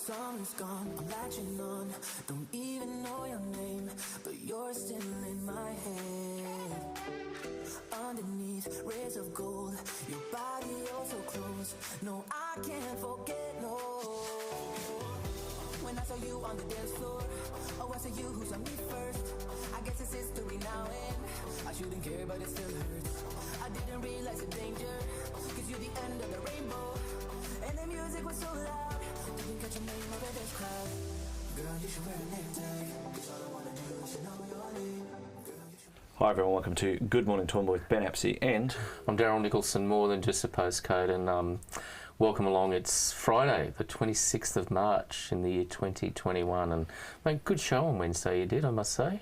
Summer's gone, I'm latching on. Don't even know your name, but you're still in my head. Underneath rays of gold, your body oh so close. No, I can't forget, no. When I saw you on the dance floor, oh, I saw you who saw me first. I guess it's history now, and I shouldn't care, but it still hurts. I didn't realize the danger, cause you're the end of the rainbow. And the music was so loud, didn't catch your name over this crowd. Girl, you should wear a name tag, cause all I wanna do is to know your name. Hi everyone, welcome to Good Morning Toowoomba with Ben Apsey and... I'm Daryl Nicholson, more than just a postcode, and welcome along. It's Friday, the 26th of March in the year 2021, and mate, good show on Wednesday you did, I must say.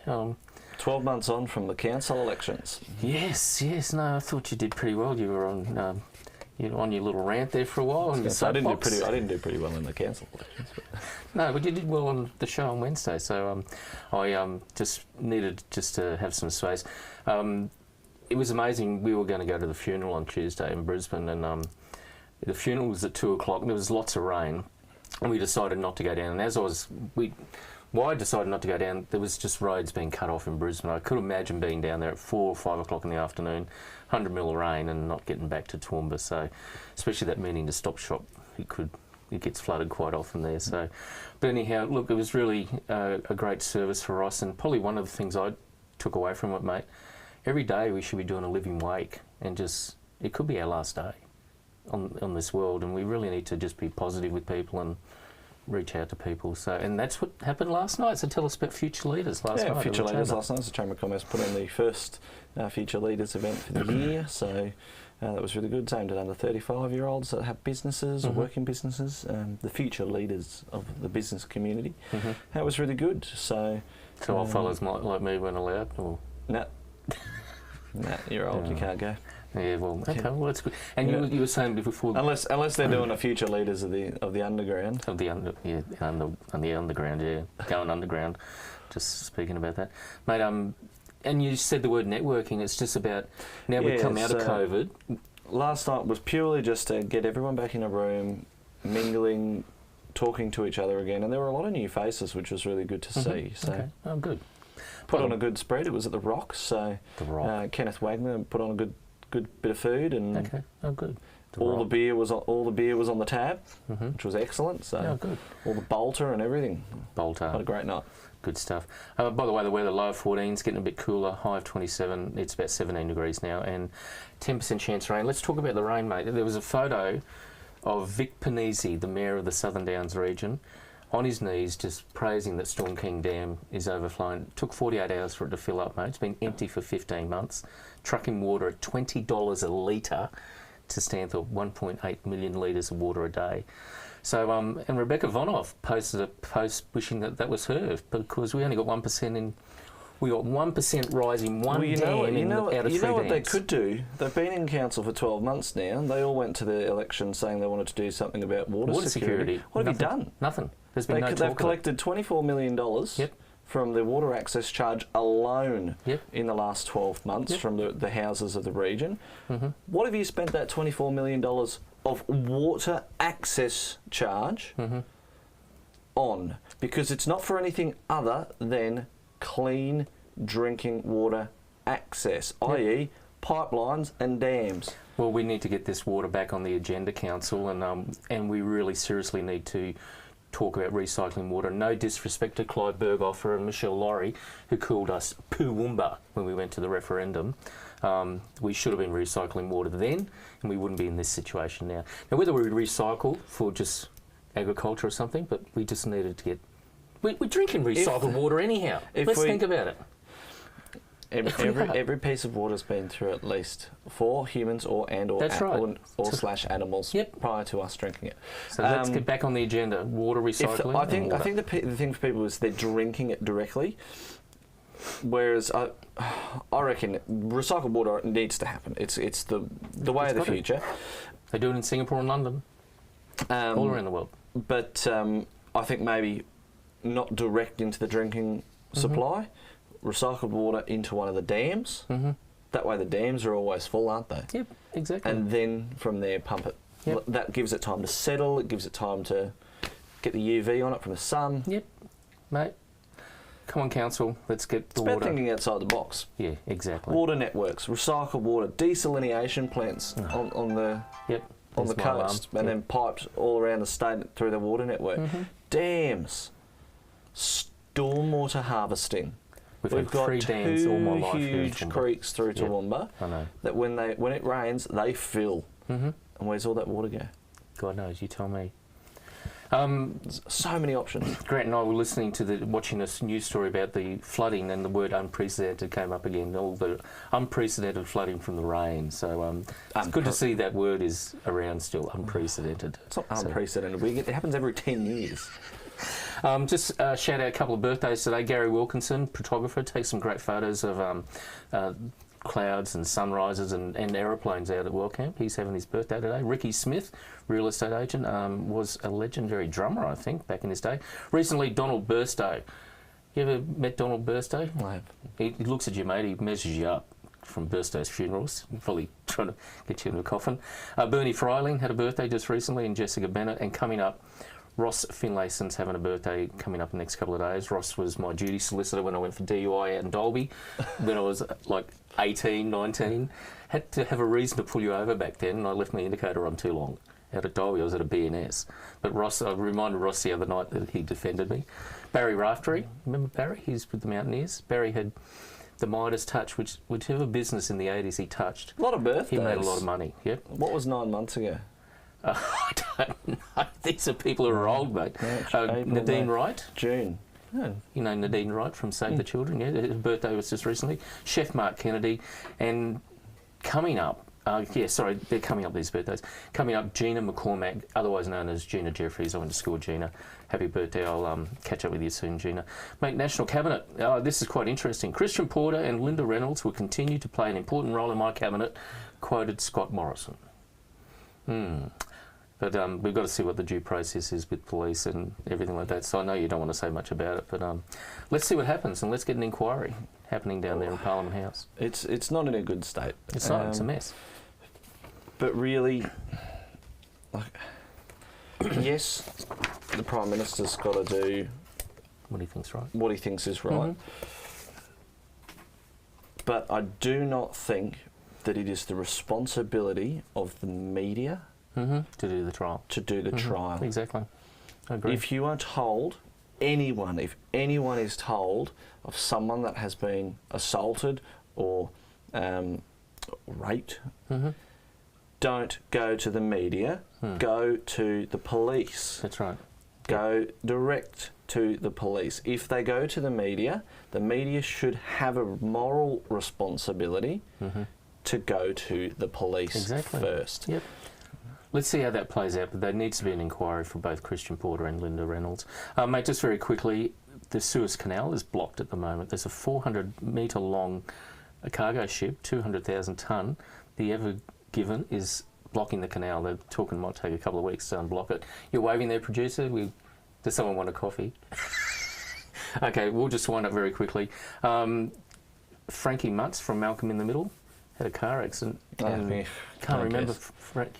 12 months on from the council elections. Yes, no, I thought you did pretty well. You were on... on your little rant there for a while. I didn't do pretty well in the council elections. No, but you did well on the show on Wednesday, so I just needed to have some space. It was amazing. We were going to go to the funeral on Tuesday in Brisbane, and the funeral was at 2 o'clock. There was lots of rain, and we decided not to go down. And why I decided not to go down, there was just roads being cut off in Brisbane. I could imagine being down there at 4 or 5 o'clock in the afternoon, 100 mil of rain, and not getting back to Toowoomba. So, especially that meaning to stop shop, it gets flooded quite often there. So, but anyhow, look, it was really a great service for us, and probably one of the things I took away from it, mate. Every day we should be doing a living wake, and it could be our last day on this world, and we really need to just be positive with people and reach out to people. So, and that's what happened last night. So tell us about Future Leaders last night. Yeah, Future Leaders last night. The Chamber of Commerce put on the first Future Leaders event for the year. So that was really good. It's aimed at under 35-year-olds that have businesses or work in businesses. The future leaders of the business community. That was really good. So old fellas like me weren't allowed? Or? Nah, you're old. You can't go. Yeah, well, okay, well that's good. And you were saying before, unless they're doing a future leaders of the underground. Underground, going underground. Just speaking about that, mate. And you said the word networking. It's just about now we come out of COVID. Last night was purely just to get everyone back in a room, mingling, talking to each other again, and there were a lot of new faces, which was really good to see. So, okay. Oh, good. Put on a good spread. It was at the Rock. So, Kenneth Wagner put on a good bit of food, and okay. Oh, good. All the beer was on the tab, which was excellent. So good. All the Bolter and everything. Bolter. What a great night. Good stuff. By the way, the weather low of 14, it's getting a bit cooler, high of 27. It's about 17 degrees now, and 10% chance of rain. Let's talk about the rain, mate. There was a photo of Vic Panisi, the mayor of the Southern Downs region, on his knees, just praising that Storm King Dam is overflowing. It took 48 hours for it to fill up, mate. It's been empty for 15 months. Trucking water at $20 a litre to stand for 1.8 million litres of water a day. So, and Rebecca Vonoff posted a post wishing that was her, because we only got 1% in. We got 1% rise in one dam out of 3 dams. You know what they could do? They've been in council for 12 months now, and they all went to the election saying they wanted to do something about water security. What have you done? Nothing. There's been no talk. They've collected $24 million from the water access charge alone in the last 12 months from the houses of the region. What have you spent that $24 million of water access charge on? Because it's not for anything other than clean drinking water access, i.e. pipelines and dams. Well, we need to get this water back on the agenda, Council, and we really seriously need to talk about recycling water. No disrespect to Clyde Berghofer and Michelle Laurie, who called us Toowoomba when we went to the referendum. We should have been recycling water then, and we wouldn't be in this situation now. Now, whether we recycle for just agriculture or something, but we just needed to get... We're drinking recycled water anyhow. Let's think about it. Every piece of water's been through at least 4 humans or slash animals prior to us drinking it. So let's get back on the agenda. Water recycling. I think the thing for people is they're drinking it directly. Whereas I reckon recycled water needs to happen. It's the way of the future. They do it in Singapore and London, all around the world. But I think maybe not direct into the drinking supply. Recycled water into one of the dams. That way the dams are always full, aren't they? Yep, exactly. And then from there pump it. That gives it time to settle. It gives it time to get the UV on it from the sun. Yep, mate. Come on, council, let's get the It's about water. thinking outside the box. Yeah, exactly. Water networks, recycled water, desalination plants on the Yep. on the There's my alarm. coast, and then piped all around the state through the water network. Dams, stormwater harvesting. We've We've had got 3 dams all my life here in huge Toowoomba. creeks through Yep. Toowoomba I know. that when it rains, they fill. And where's all that water go? God knows, you tell me. There's so many options. Grant and I were listening to watching a news story about the flooding, and the word unprecedented came up again. All the unprecedented flooding from the rain. So it's good to see that word is around still. Unprecedented. It's not unprecedented. It happens every 10 years. Just shout out a couple of birthdays today. Gary Wilkinson, photographer, takes some great photos of clouds and sunrises and aeroplanes out at World Camp. He's having his birthday today. Ricky Smith, real estate agent, was a legendary drummer, I think, back in his day. Recently, Donald Burstow. You ever met Donald Burstow? I have. He looks at you, mate. He measures you up from Burstow's funerals. Probably trying to get you in a coffin. Bernie Freiling had a birthday just recently, and Jessica Bennett. And coming up, Ross Finlayson's having a birthday coming up in the next couple of days. Ross was my duty solicitor when I went for DUI out in Dalby when I was like 18, 19. Had to have a reason to pull you over back then, and I left my indicator on too long. Out at Dalby, I was at a BNS. But Ross, I reminded Ross the other night that he defended me. Barry Raftery, remember Barry? He's with the Mountaineers. Barry had the Midas touch, whichever business in the 80s he touched. A lot of birthdays. He made a lot of money, yep. What was 9 months ago? I don't know. These are people who are old, mate. April, Nadine May. Wright. June. You know Nadine Wright from Save the Children, yeah? Her birthday was just recently. Chef Mark Kennedy. And coming up, they're coming up, these birthdays. Coming up, Gina McCormack, otherwise known as Gina Jeffries. I went to school with Gina. Happy birthday. I'll catch up with you soon, Gina. Mate, National Cabinet. This is quite interesting. Christian Porter and Linda Reynolds will continue to play an important role in my cabinet, quoted Scott Morrison. But we've got to see what the due process is with police and everything like that. So I know you don't want to say much about it, but let's see what happens, and let's get an inquiry happening down there in Parliament House. It's not in a good state. It's not. It's a mess. But really, like, yes, the Prime Minister's got to do What he thinks right. what he thinks is right. But I do not think that it is the responsibility of the media To do the trial. to do the trial. Exactly. I agree. If you are told, if anyone is told of someone that has been assaulted or raped, don't go to the media, go to the police. That's right. Go direct to the police. If they go to the media should have a moral responsibility to go to the police first. Yep. Let's see how that plays out, but there needs to be an inquiry for both Christian Porter and Linda Reynolds. Mate, just very quickly, the Suez Canal is blocked at the moment. There's a 400-metre long cargo ship, 200,000 tonne. The Ever Given is blocking the canal. They're talking it might take a couple of weeks to unblock it. You're waving there, producer? Does someone want a coffee? Okay, we'll just wind up very quickly. Frankie Mutz from Malcolm in the Middle had a car accident. And can't remember.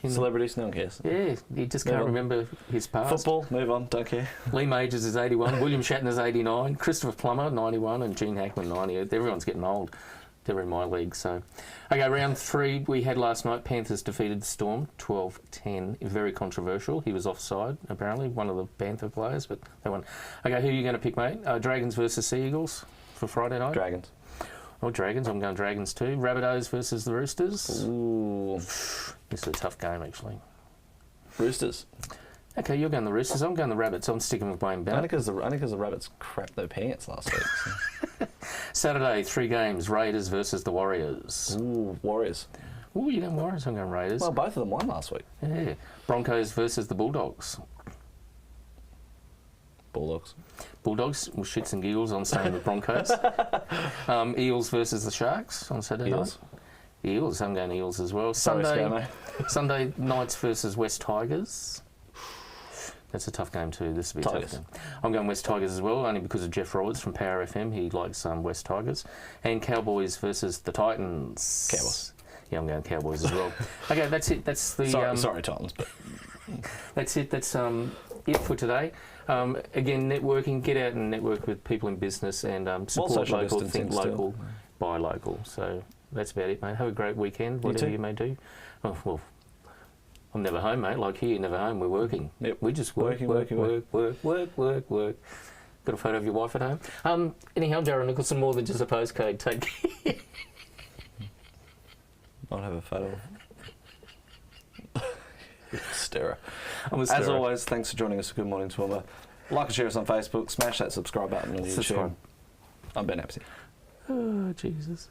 Celebrities, no one cares. Yeah, you just can't remember his past. Football, move on, don't care. Lee Majors is 81, William Shatner's 89, Christopher Plummer 91, and Gene Hackman 90. Everyone's getting old. They're in my league, so. Okay, round 3 we had last night. Panthers defeated the Storm 12-10. Very controversial. He was offside, apparently, one of the Panther players, but they won. Okay, who are you going to pick, mate? Dragons versus Sea Eagles for Friday night? Dragons. Oh, Dragons. I'm going Dragons too. Rabbitohs versus the Roosters. Ooh. This is a tough game, actually. Roosters. Okay, you're going the Roosters. I'm going the Rabbits. I'm sticking with Wayne Bennett. Only because the Rabbits crapped their pants last week. So. Saturday, 3 games. Raiders versus the Warriors. Ooh, Warriors. Ooh, you're going Warriors. I'm going Raiders. Well, both of them won last week. Yeah. Broncos versus the Bulldogs. Bulldogs. Bulldogs, with shits and giggles on staying with Broncos. Eels versus the Sharks on Saturday night. Eels, I'm going Eels as well. Sunday Knights versus West Tigers. That's a tough game too. This will be a tough game. I'm going West Tigers as well, only because of Jeff Roberts from Power FM. He likes West Tigers. And Cowboys versus the Titans. Cowboys. Yeah, I'm going Cowboys as well. Okay, that's it. That's the. Sorry, Titans, but that's it. That's it for today. Again, networking, get out and network with people in business and support local, think local, buy local. So that's about it, mate. Have a great weekend, whatever you may do. Oh, well, I'm never home, mate. Like here, you're never home. We're working. Yep. We just work. Got a photo of your wife at home. Anyhow, Darren Nicholson, more than just a postcode. Take care. I'll have a photo. Starer. I'm a starer. As always, thanks for joining us. Good morning, Toowoomba. Like and share us on Facebook. Smash that subscribe button on YouTube. Subscribe. I'm Ben Apsey. Oh, Jesus.